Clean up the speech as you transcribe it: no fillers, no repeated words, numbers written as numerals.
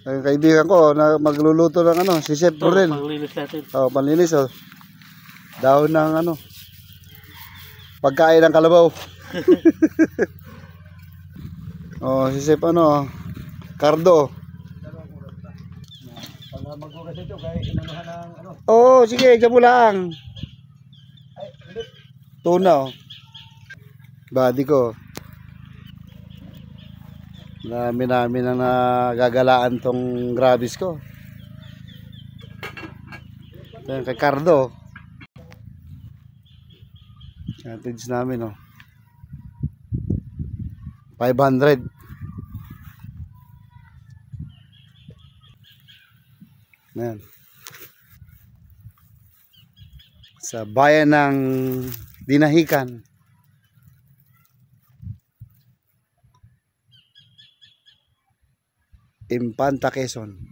Ang kaibigan ko na magluluto ng ano, si Chef Rodel. Panglinis natin. Oh, panlinis oh. Dahon ng ano. Pagkain ng kalabaw. Oh, si Chef ano, Cardo. Pag maghugas ito, kaya inanuhan ng ano. Oh, sige, dyan mo lang. Tuna oh. Body ko. Namin ang nagagalaan tong grabis ko. Yan kay Cardo. Average namin oh. 500. Yan. Sa bayan ng Dinahican. Impanta, Quezon.